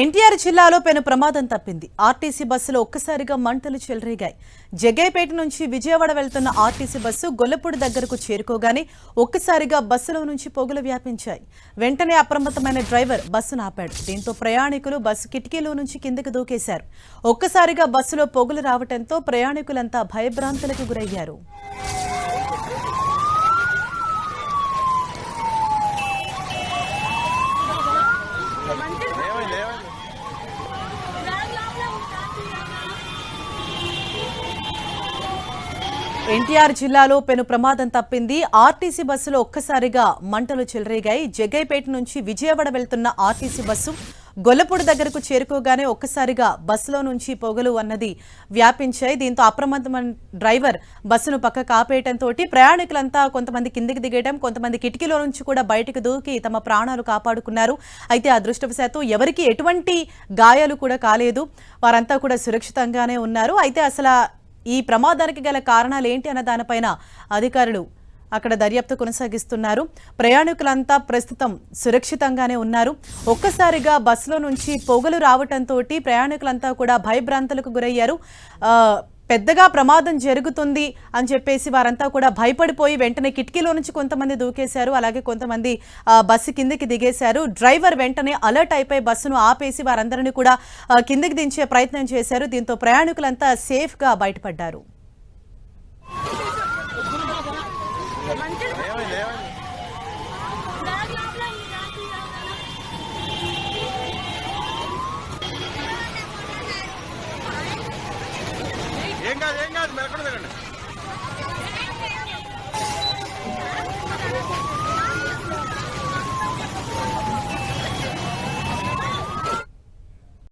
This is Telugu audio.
ఎన్టీఆర్ జిల్లాలో పెను ప్రమాదం తప్పింది. ఆర్టీసీ బస్సులో ఒక్కసారిగా మంటలు చెలరేగాయి. జగ్గయ్యపేట నుంచి విజయవాడ వెళ్తున్న ఆర్టీసీ బస్సు గొల్లపూడి దగ్గరకు చేరుకోగానే ఒక్కసారిగా బస్సులో నుంచి పొగలు వ్యాపించాయి. వెంటనే అప్రమత్తమైన డ్రైవర్ బస్సును ఆపాడు. దీంతో ప్రయాణికులు బస్సు కిటికీలో నుంచి కిందకు దూకేశారు. ఒక్కసారిగా బస్సులో పొగలు రావడంతో ప్రయాణికులంతా భయభ్రాంతులకు గురయ్యారు. ఎన్టీఆర్ జిల్లాలో పెను ప్రమాదం తప్పింది. ఆర్టీసీ బస్సులో ఒక్కసారిగా మంటలు చెలరేగాయి. జగ్గయ్యపేట నుంచి విజయవాడ వెళ్తున్న ఆర్టీసీ బస్సు గొల్లపూడి దగ్గరకు చేరుకోగానే ఒక్కసారిగా బస్సులో నుంచి పొగలు అన్నది వ్యాపించాయి. దీంతో అప్రమత్తమైన డ్రైవర్ బస్సును పక్కకు ఆపేయడంతో ప్రయాణికులంతా కొంతమంది కిందికి దిగేయడం, కొంతమంది కిటికీలో నుంచి కూడా బయటకు దూకి తమ ప్రాణాలు కాపాడుకున్నారు. అయితే అదృష్టవశాత్తు ఎవరికి ఎటువంటి గాయాలు కూడా కాలేదు. వారంతా కూడా సురక్షితంగానే ఉన్నారు. అయితే అసలు ఈ ప్రమాదానికి గల కారణాలు ఏంటి అన్న దానిపైన అధికారులు అక్కడ దర్యాప్తు కొనసాగిస్తున్నారు. ప్రయాణికులంతా ప్రస్తుతం సురక్షితంగానే ఉన్నారు. ఒక్కసారిగా బస్సులో నుంచి పొగలు రావడంతో ప్రయాణికులంతా కూడా భయభ్రాంతులకు గురయ్యారు. పెద్దగా ప్రమాదం జరుగుతుంది అని చెప్పేసి వారంతా కూడా భయపడిపోయి వెంటనే కిటికీలో నుంచి కొంతమంది దూకేశారు. అలాగే కొంతమంది బస్సు కిందకి దిగేశారు. డ్రైవర్ వెంటనే అలర్ట్ అయిపోయి బస్సును ఆపేసి వారందరినీ కూడా కిందకి దించే ప్రయత్నం చేశారు. దీంతో ప్రయాణికులంతా సేఫ్గా బయటపడ్డారు. ఏం కాదు మెరకూడదు.